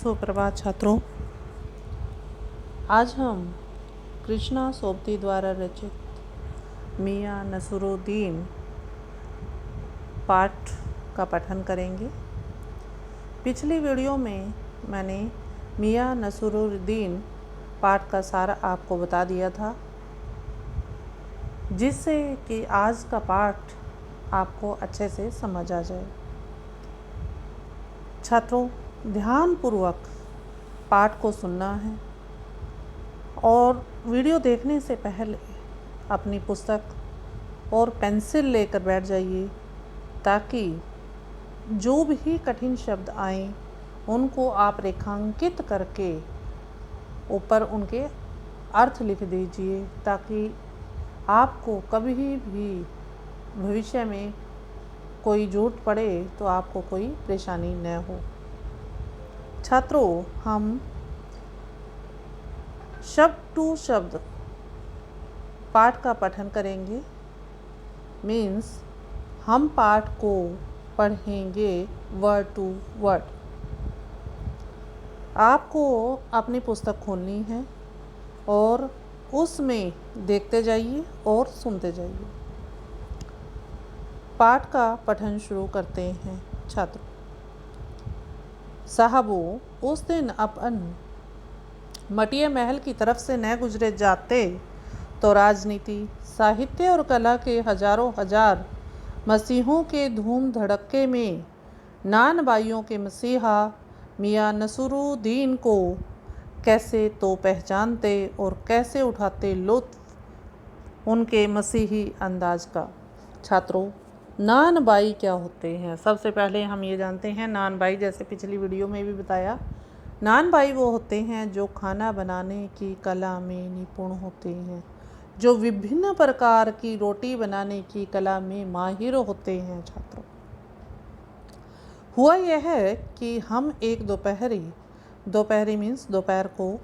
सुप्रभात छात्रों। आज हम कृष्णा सोबती द्वारा रचित मियाँ नसरुद्दीन पाठ का पठन करेंगे। पिछली वीडियो में मैंने मियाँ नसरुद्दीन पाठ का सार आपको बता दिया था, जिससे कि आज का पाठ आपको अच्छे से समझ आ जाए। छात्रों, ध्यानपूर्वक पाठ को सुनना है और वीडियो देखने से पहले अपनी पुस्तक और पेंसिल लेकर बैठ जाइए, ताकि जो भी कठिन शब्द आएं उनको आप रेखांकित करके ऊपर उनके अर्थ लिख दीजिए, ताकि आपको कभी भी भविष्य में कोई जरूरत पड़े तो आपको कोई परेशानी न हो। छात्रों, हम शब्द टू शब्द पाठ का पठन करेंगे। मीन्स हम पाठ को पढ़ेंगे वर्ड टू वर्ड। आपको अपनी पुस्तक खोलनी है और उसमें देखते जाइए और सुनते जाइए। पाठ का पठन शुरू करते हैं। छात्र, साहबो, उस दिन अपन मटिया महल की तरफ से न गुजरे जाते तो राजनीति, साहित्य और कला के हजारों हजार मसीहों के धूम धड़क्के में नान बाइयों के मसीहा मियाँ नसरुद्दीन को कैसे तो पहचानते और कैसे उठाते लुत्फ उनके मसीही अंदाज का। छात्रों, नान बाई क्या होते हैं? सबसे पहले हम ये जानते हैं, नान बाई, जैसे पिछली वीडियो में भी बताया, नान बाई वो होते हैं जो खाना बनाने की कला में निपुण होते हैं, जो विभिन्न प्रकार की रोटी बनाने की कला में माहिर होते हैं। छात्रों, हुआ यह है कि हम एक दोपहरी मीन्स दोपहर को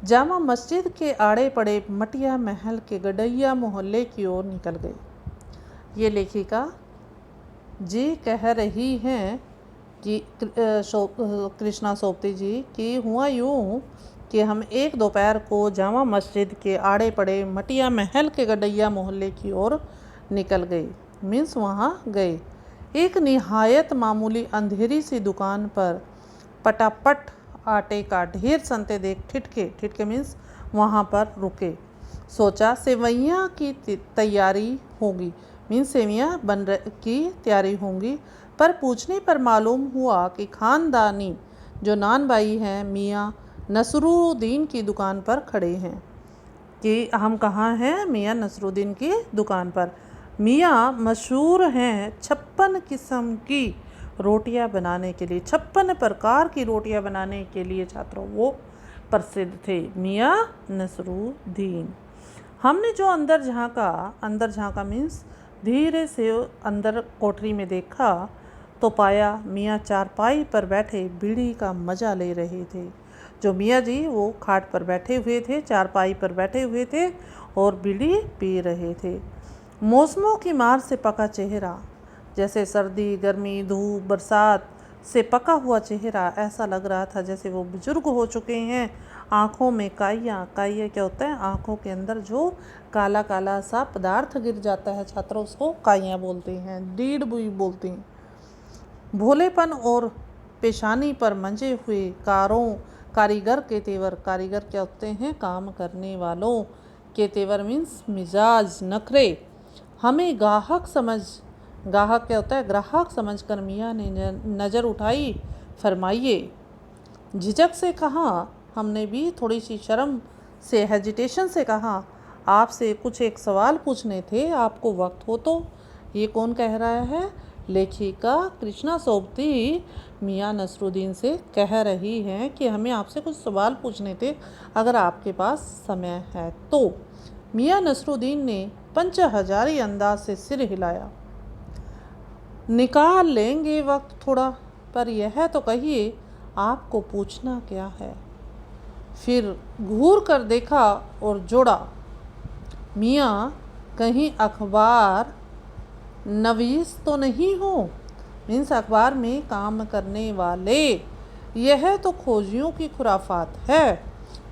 जामा मस्जिद के आड़े पड़े मटिया महल के गडैया मोहल्ले की ओर निकल गए। ये लेखिका जी कह रही हैं कि कृष्णा सोबती जी कि हुआ यूँ कि हम एक दोपहर को जामा मस्जिद के आड़े पड़े मटिया महल के गडैया मोहल्ले की ओर निकल गए। मीन्स वहाँ गए। एक निहायत मामूली अंधेरी सी दुकान पर पटापट आटे का ढेर सनते देख ठिठके मीन्स वहाँ पर रुके। सोचा सेवैयाँ की तैयारी होगी, मीन्स सेवैयाँ की तैयारी होंगी। पर पूछने पर मालूम हुआ कि खानदानी जो नान बाई हैं मियाँ नसरुद्दीन की दुकान पर खड़े हैं। कि हम कहाँ हैं? मियाँ नसरुद्दीन की दुकान पर। मियाँ मशहूर हैं 56 किस्म की रोटियां बनाने के लिए, 56 प्रकार की रोटियां बनाने के लिए। छात्रों, वो प्रसिद्ध थे मियाँ नसरुद्दीन। हमने जो अंदर झांका मीन्स धीरे से अंदर कोठरी में देखा तो पाया मियाँ चारपाई पर बैठे बीड़ी का मज़ा ले रहे थे। जो मियाँ जी वो खाट पर बैठे हुए थे, चारपाई पर बैठे हुए थे और बीड़ी पी रहे थे। मौसमों की मार से पका चेहरा, जैसे सर्दी, गर्मी, धूप, बरसात से पका हुआ चेहरा, ऐसा लग रहा था जैसे वो बुजुर्ग हो चुके हैं। आँखों में काइयाँ क्या होता है? आँखों के अंदर जो काला काला सा पदार्थ गिर जाता है छात्रों, उसको काइयाँ बोलते हैं, डीड बुई बोलते हैं। भोलेपन और पेशानी पर मंजे हुए कारीगर के तेवर। कारीगर क्या होते हैं? काम करने वालों के तेवर मीन्स मिजाज, नखरे। हमें ग्राहक क्या होता है? ग्राहक समझकर मियाँ ने नज़र उठाई। फरमाइए, झिझक से कहा। हमने भी थोड़ी सी शर्म से, हेजिटेशन से कहा, आपसे कुछ एक सवाल पूछने थे, आपको वक्त हो तो? ये कौन कह रहा है? लेखिका कृष्णा सोबती मियाँ नसरुद्दीन से कह रही हैं कि हमें आपसे कुछ सवाल पूछने थे, अगर आपके पास समय है तो। मियाँ नसरुद्दीन ने 5000 अंदाज से सिर हिलाया। निकाल लेंगे वक्त थोड़ा, पर यह तो कहिए आपको पूछना क्या है? फिर घूर कर देखा और जोड़ा, मियाँ कहीं अखबार नवीस तो नहीं हो? मीन्स अखबार में काम करने वाले यह तो खोजियों की खुराफात है।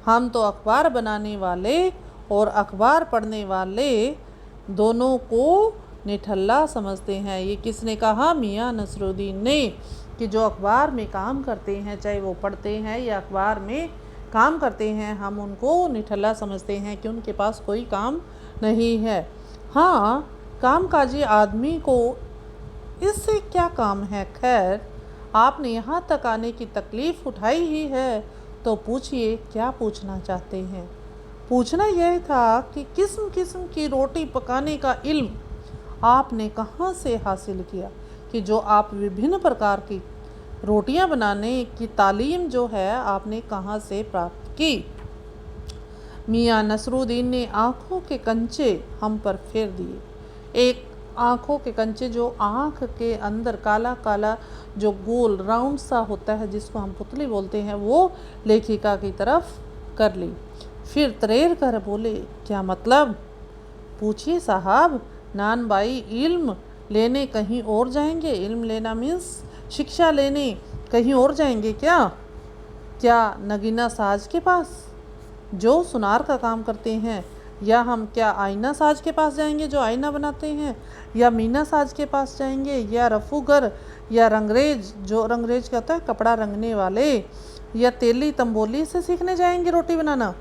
हम तो अखबार बनाने वाले और अखबार पढ़ने वाले दोनों को निठल्ला समझते हैं। ये किसने कहा? मियाँ नसरुद्दीन ने, कि जो अखबार में काम करते हैं, चाहे वो पढ़ते हैं या अखबार में काम करते हैं, हम उनको निठल्ला समझते हैं कि उनके पास कोई काम नहीं है। हाँ, कामकाजी आदमी को इससे क्या काम है? खैर, आपने यहाँ तक आने की तकलीफ़ उठाई ही है, तो पूछिए क्या पूछना चाहते हैं। पूछना यह था कि किस्म किस्म की रोटी पकाने का इल्म आपने कहाँ से हासिल किया, कि जो आप विभिन्न प्रकार की रोटियां बनाने की तालीम जो है आपने कहाँ से प्राप्त की। मियाँ नसरुद्दीन ने आँखों के कंचे हम पर फेर दिए। एक आँखों के कंचे, जो आँख के अंदर काला काला जो गोल राउंड सा होता है जिसको हम पुतली बोलते हैं, वो लेखिका की तरफ कर ली। फिर तरेर कर बोले, क्या मतलब? पूछिए साहब। नान भाई इल्म लेने कहीं और जाएंगे? इल्म लेना मीन्स शिक्षा लेने कहीं और जाएंगे क्या? क्या नगीना साज के पास जो सुनार का काम करते हैं, या हम क्या आईना साज के पास जाएंगे जो आईना बनाते हैं, या मीना साज के पास जाएंगे, या रफूगर, या रंगरेज जो रंगरेज कहता है कपड़ा रंगने वाले, या तेली तंबोली से सीखने जाएंगे रोटी बनाना?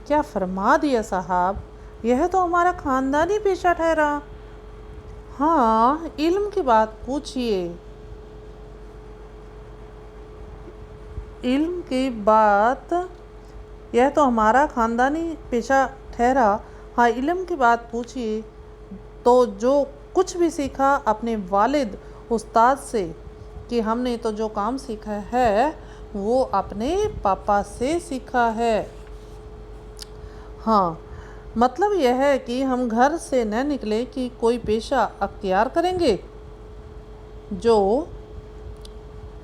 क्या फरमा दिया साहब, यह तो हमारा ख़ानदानी पेशा ठहरा। हाँ, इल्म की बात पूछिए। इल्म की बात, यह तो हमारा ख़ानदानी पेशा ठहरा। हाँ, इल्म की बात पूछिए तो जो कुछ भी सीखा अपने वालिद उस्ताद से, कि हमने तो जो काम सीखा है वो अपने पापा से सीखा है। हाँ, मतलब यह है कि हम घर से न निकले कि कोई पेशा अख्तियार करेंगे। जो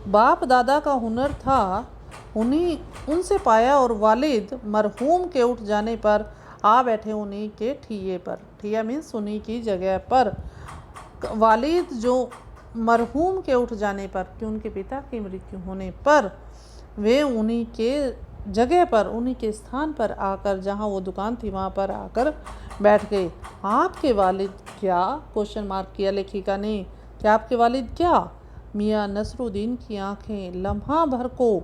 बाप दादा का हुनर था उन्हीं उनसे पाया, और वालिद मरहूम के उठ जाने पर आ बैठे उन्हीं के ठिये पर। ठिया मीन्स उन्हीं की जगह पर। वालिद जो मरहूम के उठ जाने पर, कि उनके पिता की मृत्यु होने पर, वे उन्हीं के जगह पर, उन्हीं के स्थान पर आकर, जहाँ वो दुकान थी वहाँ पर आकर बैठ गए। आपके वालिद क्या? क्वेश्चन मार्क किया लेखिका ने। क्या आपके वालिद क्या? मियाँ नसरुद्दीन की आंखें लम्हा भर को,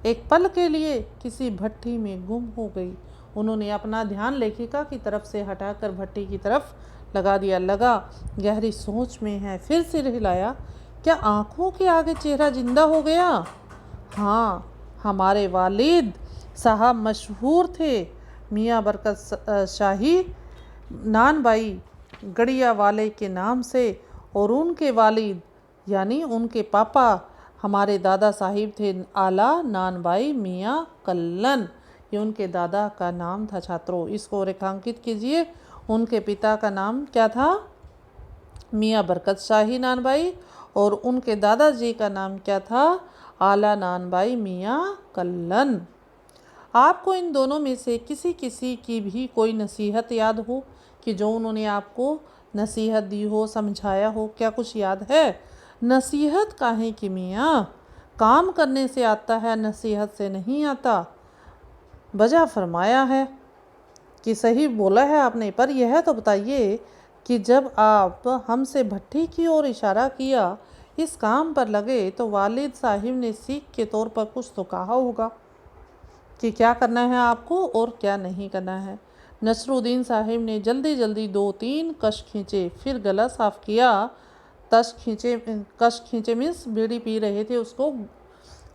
एक पल के लिए किसी भट्टी में गुम हो गई। उन्होंने अपना ध्यान लेखिका की तरफ से हटाकर भट्टी की तरफ लगा दिया। लगा गहरी सोच में है। फिर सिर हिलाया। क्या आंखों के आगे चेहरा जिंदा हो गया? हाँ, हमारे वालिद साहब मशहूर थे मियाँ बरकत शाही नान भाई गड़िया वाले के नाम से, और उनके वालिद यानी उनके पापा हमारे दादा साहिब थे आला नान भाई मियाँ कल्लन। ये उनके दादा का नाम था। छात्रों, इसको रेखांकित कीजिए। उनके पिता का नाम क्या था? मियाँ बरकत शाही नान भाई, और उनके दादाजी का नाम क्या था? आला नान भाई मियाँ कल्लन। आपको इन दोनों में से किसी किसी की भी कोई नसीहत याद हो, कि जो उन्होंने आपको नसीहत दी हो, समझाया हो? क्या कुछ याद है? नसीहत काहे की मियाँ? काम करने से आता है, नसीहत से नहीं आता। वजह फरमाया है कि सही बोला है आपने, पर यह तो बताइए कि जब आप हमसे भट्टी की ओर इशारा किया, इस काम पर लगे, तो वालिद साहिब ने सीख के तौर पर कुछ तो कहा होगा कि क्या करना है आपको और क्या नहीं करना है। नसरुद्दीन साहिब ने जल्दी जल्दी 2-3 कश खींचे, फिर गला साफ किया। कश खींचे मीन्स बीड़ी पी रहे थे, उसको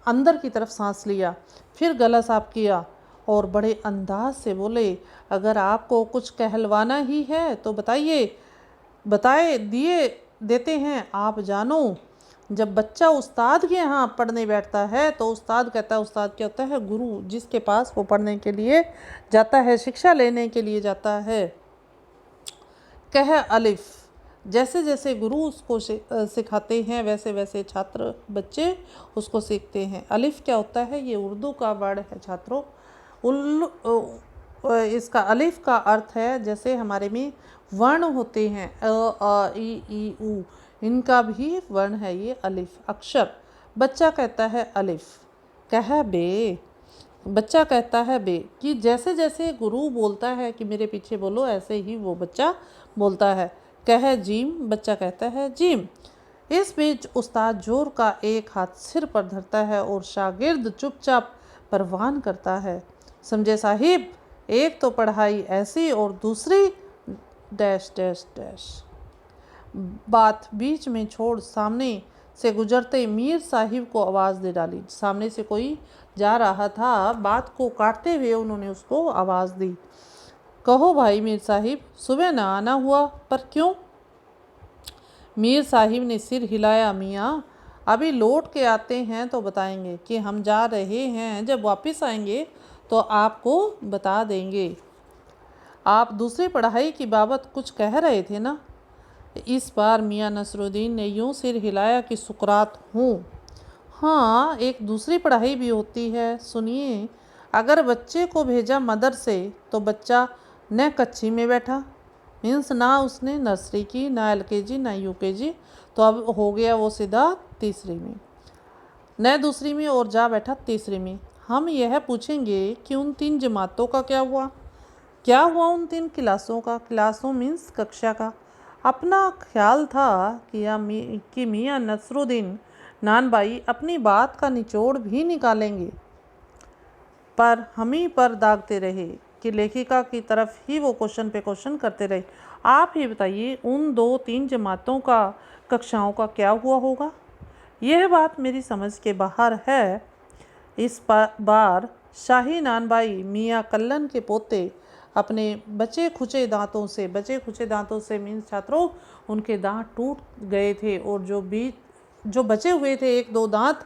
अंदर की तरफ सांस लिया, फिर गला साफ किया और बड़े अंदाज से बोले, अगर आपको कुछ कहलवाना ही है तो बताए दिए देते हैं। आप जानो, जब बच्चा उस्ताद के यहाँ पढ़ने बैठता है तो उस्ताद कहता है, उस्ताद क्या होता है? गुरु, जिसके पास वो पढ़ने के लिए जाता है, शिक्षा लेने के लिए जाता है। कह अलिफ, जैसे जैसे गुरु उसको सिखाते हैं वैसे वैसे छात्र बच्चे उसको सीखते हैं। अलिफ क्या होता है? ये उर्दू का वर्ड है छात्रों। इसका अलिफ का अर्थ है, जैसे हमारे में वर्ण होते हैं अ, आ, ई, ऊ, इनका भी वर्ण है ये अलिफ, अक्षर। बच्चा कहता है अलिफ। कह बे, बच्चा कहता है बे, कि जैसे जैसे गुरु बोलता है कि मेरे पीछे बोलो, ऐसे ही वो बच्चा बोलता है। कह जीम, बच्चा कहता है जीम। इस बीच उस्ताद जोर का एक हाथ सिर पर धरता है और शागिर्द चुपचाप परवान करता है। समझे साहिब, एक तो पढ़ाई ऐसी और दूसरी डैश डैश डैश। बात बीच में छोड़ सामने से गुजरते मीर साहिब को आवाज़ दे डाली। सामने से कोई जा रहा था, बात को काटते हुए उन्होंने उसको आवाज़ दी। कहो भाई मीर साहिब, सुबह ना आना हुआ, पर क्यों? मीर साहिब ने सिर हिलाया। मियाँ, अभी लौट के आते हैं तो बताएंगे कि हम जा रहे हैं, जब वापस आएंगे तो आपको बता देंगे। आप दूसरी पढ़ाई की बाबत कुछ कह रहे थे ना? इस बार मियाँ नसरुद्दीन ने यूं सिर हिलाया कि सुकरात हूँ। हाँ, एक दूसरी पढ़ाई भी होती है, सुनिए। अगर बच्चे को भेजा मदरसे तो बच्चा न कच्ची में बैठा, मीन्स ना उसने नर्सरी की, ना LKG, ना UKG, तो अब हो गया वो सीधा तीसरी में, न दूसरी में, और जा बैठा तीसरी में। हम यह पूछेंगे कि उन 3 जमातों का क्या हुआ? क्या हुआ उन 3 क्लासों का? क्लासों मीन्स कक्षा का। अपना ख्याल था कि मियाँ नसरुद्दीन नानबाई अपनी बात का निचोड़ भी निकालेंगे, पर हम ही पर दागते रहे कि लेखिका की तरफ ही वो क्वेश्चन पे क्वेश्चन करते रहे। आप ही बताइए, उन 2-3 जमातों का कक्षाओं का क्या हुआ होगा? यह बात मेरी समझ के बाहर है। इस बार शाही नानबाई मियाँ कल्लन के पोते अपने बचे खुचे दांतों से मीन्स छात्रों, उनके दांत टूट गए थे और जो बचे हुए थे 1-2 दांत,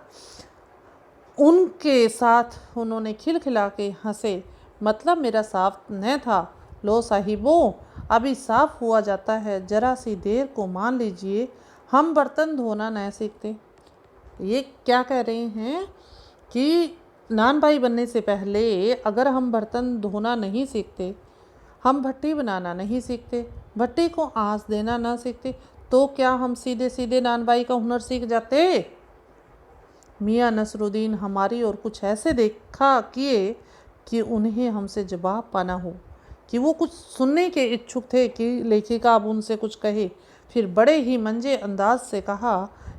उनके साथ उन्होंने खिलखिला के हंसे। मतलब मेरा साफ न था। लो साहिबों, अभी साफ हुआ जाता है, जरा सी देर को मान लीजिए हम बर्तन धोना न सीखते। ये क्या कह रहे हैं कि नानबाई बनने से पहले अगर हम बर्तन धोना नहीं सीखते, हम भट्टी बनाना नहीं सीखते, भट्टी को आंच देना ना सीखते, तो क्या हम सीधे सीधे नानबाई का हुनर सीख जाते? मियाँ नसरुद्दीन हमारी ओर कुछ ऐसे देखा किए कि उन्हें हमसे जवाब पाना हो, कि वो कुछ सुनने के इच्छुक थे कि लेखिका अब उनसे कुछ कहे। फिर बड़े ही मंजे अंदाज से कहा,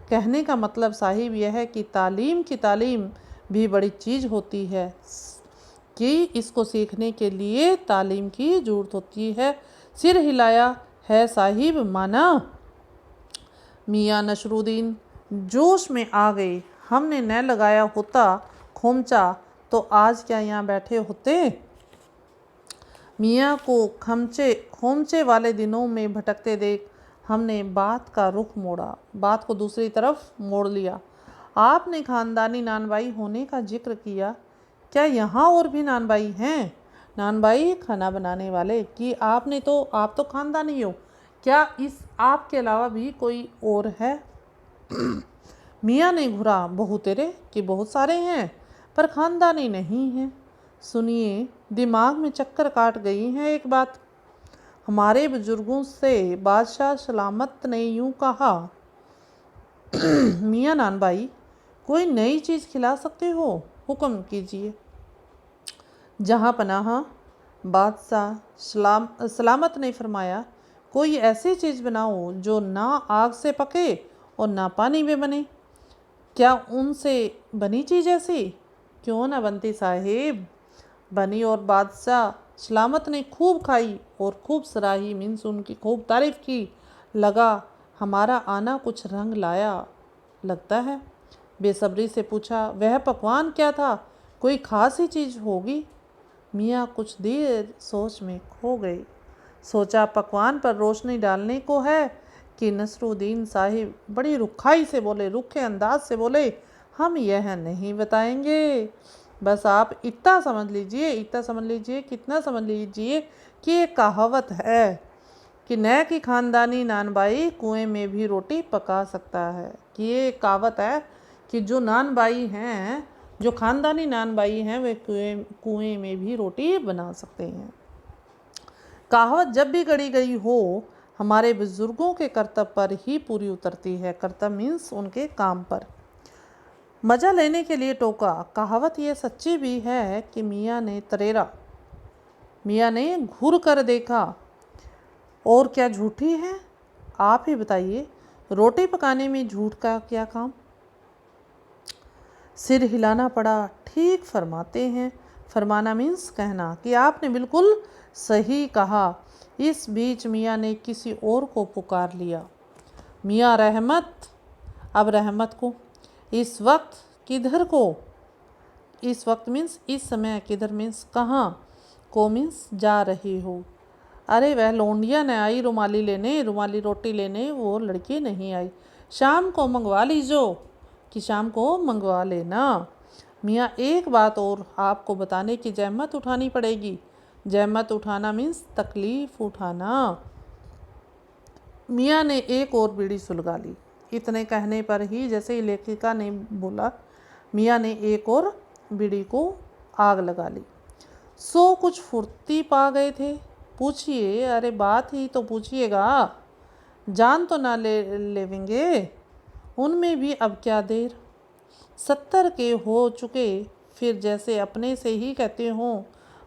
कहने का मतलब साहिब यह है कि तालीम भी बड़ी चीज़ होती है, कि इसको सीखने के लिए तालीम की ज़रूरत होती है। सिर हिलाया है साहिब, माना? मियाँ नसरुद्दीन जोश में आ गए। हमने न लगाया होता खोमचा तो आज क्या यहाँ बैठे होते? मियाँ को खोमचे वाले दिनों में भटकते देख हमने बात का रुख मोड़ा, बात को दूसरी तरफ मोड़ लिया। आपने खानदानी नानबाई होने का जिक्र किया, क्या यहाँ और भी नानबाई हैं? नानबाई खाना बनाने वाले, कि आप तो खानदानी हो, क्या इस आपके अलावा भी कोई और है? मियाँ ने घुरा, बहु तेरे कि बहुत सारे हैं, पर खानदानी नहीं हैं। सुनिए, दिमाग में चक्कर काट गई हैं एक बात। हमारे बुजुर्गों से बादशाह सलामत ने यूं कहा, मियाँ नानबाई, कोई नई चीज़ खिला सकते हो, हुक्म कीजिए। जहाँ पनाह, बादशाह सलामत ने फरमाया, कोई ऐसी चीज़ बनाओ जो ना आग से पके और ना पानी में बने। क्या उनसे बनी चीज़ ऐसी? क्यों ना बनती साहिब, बनी। और बादशाह सलामत ने खूब खाई और खूब सराही, मीन्स उनकी खूब तारीफ़ की। लगा हमारा आना कुछ रंग लाया लगता है। बेसब्री से पूछा, वह पकवान क्या था? कोई ख़ास ही चीज़ होगी। मियाँ कुछ देर सोच में खो गए। सोचा पकवान पर रोशनी डालने को है कि नसरुद्दीन साहिब बड़ी रुखाई से बोले, रुखे अंदाज से बोले, हम यह नहीं बताएंगे। बस आप इतना समझ लीजिए, कितना समझ लीजिए कि एक कहावत है कि न कि खानदानी नानबाई कुएं में भी रोटी पका सकता है। कि ये कहावत है कि जो खानदानी नानबाई हैं वे कुएं में भी रोटी बना सकते हैं। कहावत जब भी गढ़ी गई हो, हमारे बुजुर्गों के कर्तव्य पर ही पूरी उतरती है। कर्तव्य मीन्स उनके काम पर। मज़ा लेने के लिए टोका। कहावत ये सच्ची भी है कि मियाँ ने तरेरा, मियाँ ने घूर कर देखा, और क्या झूठी है? आप ही बताइए, रोटी पकाने में झूठ का क्या काम? सिर हिलाना पड़ा। ठीक फरमाते हैं। फरमाना मीन्स कहना कि आपने बिल्कुल सही कहा। इस बीच मियाँ ने किसी और को पुकार लिया, मियाँ रहमत। अब रहमत को, इस वक्त किधर को? इस वक्त मीन्स इस समय, किधर मीन्स कहाँ, को मीन्स जा रही हो। अरे वह लौंडिया न आई रुमाली लेने, रुमाली रोटी लेने वो लड़की नहीं आई। शाम को मंगवा लीजो, कि शाम को मंगवा लेना। मियाँ एक बात और आपको बताने की जहमत उठानी पड़ेगी। जहमत उठाना मीन्स तकलीफ़ उठाना। मियाँ ने एक और बीड़ी सुलगा ली। इतने कहने पर ही, जैसे ही लेखिका ने बोला, मियाँ ने एक और बीड़ी को आग लगा ली। सो कुछ फुर्ती पा गए थे। पूछिए, अरे बात ही तो पूछिएगा। जान तो ना लेवेंगे, उनमें भी अब क्या देर। 70 के हो चुके, फिर जैसे अपने से ही कहते हों,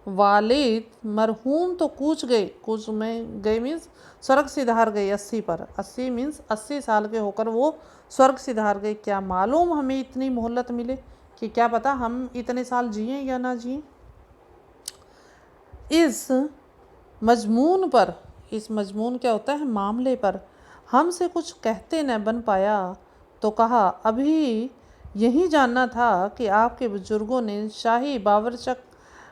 वालिद मरहूम तो कूच गए। कूच में गए मीन्स स्वर्ग सिधार गए 80 पर। 80 मीन्स 80 साल के होकर वो स्वर्ग सिधार गए। क्या मालूम हमें इतनी मोहलत मिले, कि क्या पता हम इतने साल जिए या ना जिए। इस मजमून पर, इस मजमून क्या होता है, मामले पर हमसे कुछ कहते न बन पाया तो कहा, अभी यही जानना था कि आपके बुजुर्गों ने शाही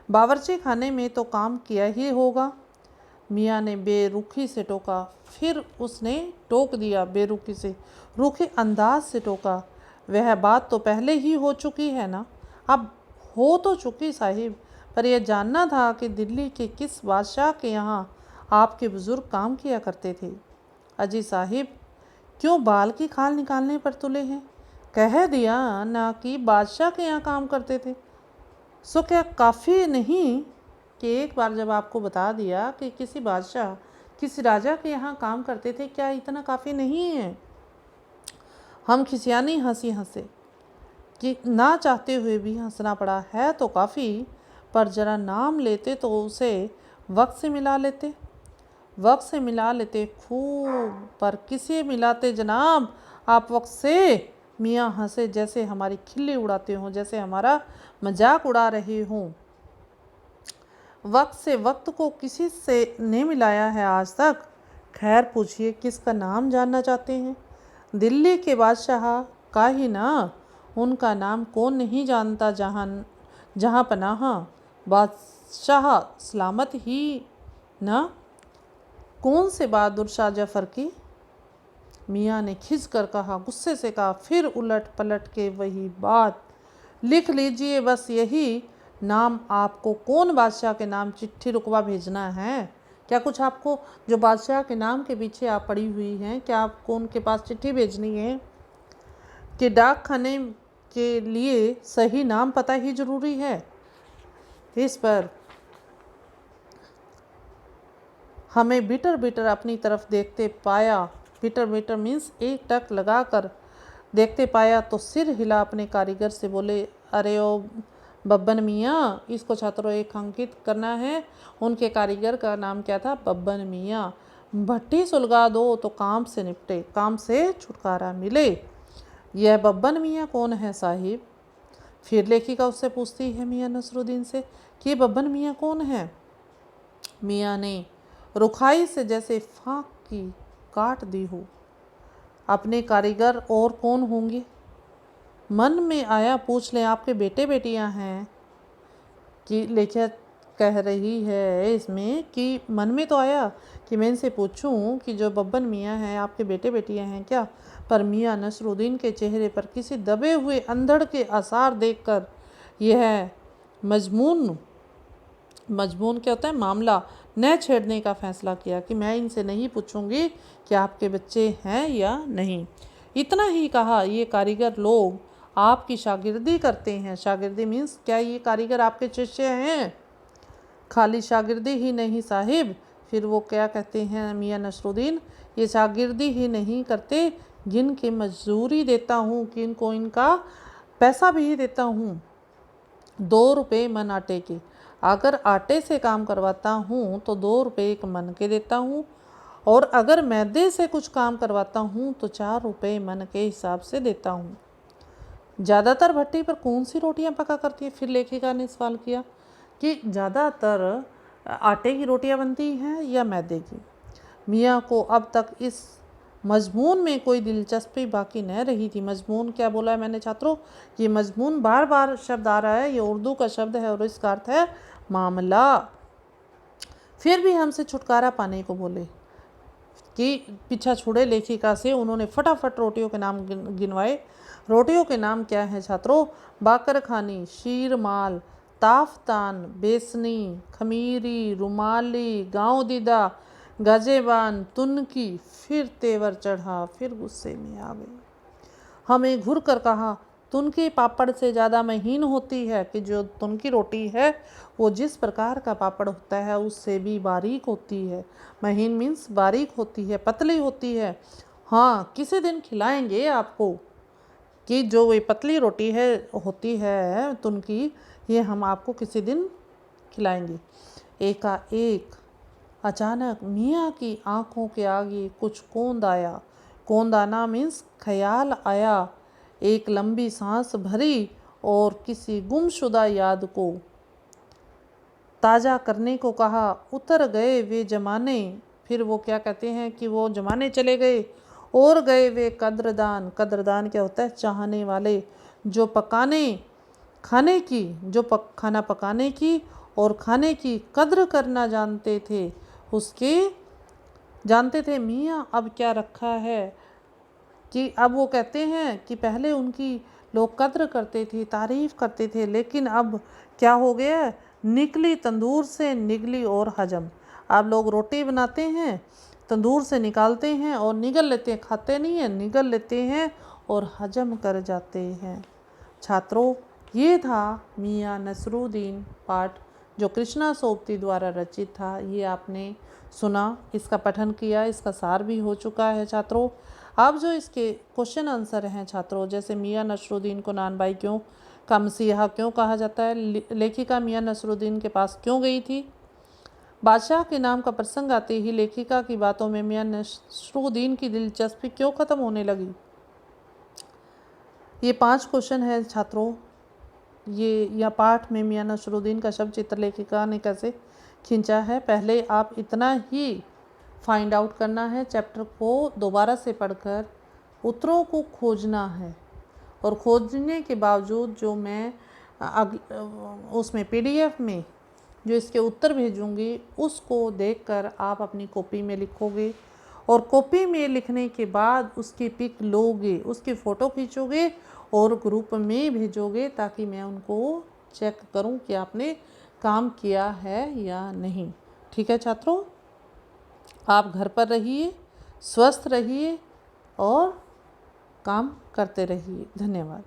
बावर्ची खाने में तो काम किया ही होगा। मियाँ ने बेरुखी से टोका। फिर उसने टोक दिया बेरुखी से, रूखे अंदाज से टोका। वह बात तो पहले ही हो चुकी है ना। अब हो तो चुकी साहिब, पर यह जानना था कि दिल्ली के किस बादशाह के यहाँ आपके बुजुर्ग काम किया करते थे। अजी साहिब, क्यों बाल की खाल निकालने पर तुले हैं? कह दिया ना कि बादशाह के यहाँ काम करते थे। सो क्या काफ़ी नहीं कि एक बार जब आपको बता दिया कि किसी बादशाह, किसी राजा के यहाँ काम करते थे, क्या इतना काफ़ी नहीं है? हम खिसियानी हंसी हंसे, कि ना चाहते हुए भी हंसना पड़ा। है तो काफ़ी, पर जरा नाम लेते तो उसे वक्त से मिला लेते। वक्त से मिला लेते खूब, पर किसे मिलाते जनाब आप वक्त से? मियाँ हंसे, जैसे हमारी खिल्ली उड़ाते हों, जैसे हमारा मजाक उड़ा रहे हों। वक्त से वक्त को किसी से नहीं मिलाया है आज तक। खैर पूछिए, किसका नाम जानना चाहते हैं? दिल्ली के बादशाह का ही ना। उनका नाम कौन नहीं जानता, जहाँ पनाह बादशाह सलामत ही ना। कौन से बहादुर शाह जफ़र की? मियाँ ने खिंच कर कहा, गुस्से से कहा। फिर उलट पलट के वही बात, लिख लीजिए बस यही नाम। आपको कौन बादशाह के नाम चिट्ठी रुकवा भेजना है? क्या कुछ आपको जो बादशाह के नाम के पीछे आप पड़ी हुई हैं, क्या आपको उनके पास चिट्ठी भेजनी है? कि डाक खाने के लिए सही नाम पता ही ज़रूरी है? इस पर हमें बिटर बिटर अपनी तरफ देखते पाया। बिटर बिटर मीन्स एक टक लगा कर देखते पाया तो सिर हिला अपने कारीगर से बोले, अरे ओ बब्बन मियाँ, इसको छात्रों एक अंकित करना है। उनके कारीगर का नाम क्या था? बब्बन मियाँ। भट्टी सुलगा दो तो काम से निपटे, काम से छुटकारा मिले। यह बब्बन मियाँ कौन है साहिब? फिर लेखिका उससे पूछती है मियाँ नसरुद्दीन से कि बब्बन मियाँ कौन है? मियाँ ने रुखाई से जैसे फाँक की काट दी हो, अपने कारीगर और कौन होंगे? मन में आया पूछ लें, आपके बेटे बेटियां हैं? कि लेखिका कह रही है इसमें कि मन में तो आया कि मैं इनसे पूछूं कि जो बब्बन मियाँ हैं आपके बेटे बेटियां हैं क्या? पर मियाँ नसरुद्दीन के चेहरे पर किसी दबे हुए अंधड़ के आसार देखकर यह मजमून क्या होता है, मामला न छेड़ने का फैसला किया कि मैं इनसे नहीं पूछूंगी कि आपके बच्चे हैं या नहीं। इतना ही कहा, ये कारीगर लोग आपकी शागिर्दी करते हैं। शागिर्दी मीन्स क्या ये कारीगर आपके शिष्य हैं? खाली शागिर्दी ही नहीं साहिब, फिर वो क्या कहते हैं मियाँ नसरुद्दीन, ये शागिर्दी ही नहीं करते, जिनकी मजदूरी देता हूँ कि इनको इनका पैसा भी देता हूँ 2 रुपये मन आटे के। अगर आटे से काम करवाता हूँ तो 2 रुपये एक मन के देता हूँ, और अगर मैदे से कुछ काम करवाता हूँ तो 4 रुपये मन के हिसाब से देता हूँ। ज़्यादातर भट्टी पर कौन सी रोटियां पका करती है? फिर लेखिका ने सवाल किया कि ज़्यादातर आटे की रोटियां बनती हैं या मैदे की। मियाँ को अब तक इस मजमून में कोई दिलचस्पी बाकी न रही थी। मजमून क्या बोला है मैंने छात्रों? ये मजमून बार बार शब्द आ रहा है, ये उर्दू का शब्द है और इसका अर्थ है मामला। फिर भी हमसे छुटकारा पाने को बोले कि पीछा छुड़े लेखिका से। उन्होंने फटाफट रोटियों के नाम गिनवाए। रोटियों के नाम क्या हैं छात्रों? बाकर खानी, शीरमाल, ताफतान, बेसनी, खमीरी, रुमाली, गाँव दीदा, गजेबान, तुनकी। फिर तेवर चढ़ा, फिर गुस्से में आ गई। हमें घुर कर कहा, तुनकी पापड़ से ज़्यादा महीन होती है कि जो तुनकी रोटी है वो जिस प्रकार का पापड़ होता है उससे भी बारीक होती है। महीन मीन्स बारीक होती है, पतली होती है। हाँ, किसी दिन खिलाएंगे आपको कि जो ये पतली रोटी है होती है तुनकी, ये हम आपको किसी दिन खिलाएंगे। एकाएक अचानक मियाँ की आंखों के आगे कुछ कौंध आया। कौंध आना मीन्स ख्याल आया। एक लंबी सांस भरी और किसी गुमशुदा याद को ताज़ा करने को कहा। उतर गए वे ज़माने। फिर वो क्या कहते हैं कि वो ज़माने चले गए। और गए वे कद्रदान। कद्रदान क्या होता है? चाहने वाले। जो खाना पकाने की और खाने की कद्र करना जानते थे। मियाँ अब क्या रखा है कि अब वो कहते हैं कि पहले उनकी लोग कद्र करते थे, तारीफ़ करते थे, लेकिन अब क्या हो गया? निकली तंदूर से निगली और हजम। अब लोग रोटी बनाते हैं, तंदूर से निकालते हैं और निगल लेते हैं, खाते नहीं हैं, निगल लेते हैं और हजम कर जाते हैं। छात्रों, ये था मियाँ नसरुद्दीन पाठ जो कृष्णा सोबती द्वारा रचित था। ये आपने सुना, इसका पठन किया, इसका सार भी हो चुका है छात्रों। अब जो इसके क्वेश्चन आंसर हैं छात्रों, जैसे मियाँ नसरुद्दीन को नानबाई क्यों का मसीहा क्यों कहा जाता है? लेखिका मियाँ नसरुद्दीन के पास क्यों गई थी? बादशाह के नाम का प्रसंग आते ही लेखिका की बातों में मियाँ नसरुद्दीन की दिलचस्पी क्यों ख़त्म होने लगी? ये 5 क्वेश्चन हैं छात्रों। ये या पाठ में मियाँ नसरुद्दीन का शब्द चित्र लेखिका ने कैसे खींचा है, पहले आप इतना ही फाइंड आउट करना है। चैप्टर को दोबारा से पढ़कर उत्तरों को खोजना है, और खोजने के बावजूद जो मैं उसमें PDF में जो इसके उत्तर भेजूंगी उसको देखकर आप अपनी कॉपी में लिखोगे, और कॉपी में लिखने के बाद उसकी पिक लोगे, उसकी फ़ोटो खींचोगे और ग्रुप में भेजोगे ताकि मैं उनको चेक करूं कि आपने काम किया है या नहीं। ठीक है छात्रों, आप घर पर रहिए, स्वस्थ रहिए और काम करते रहिए। धन्यवाद।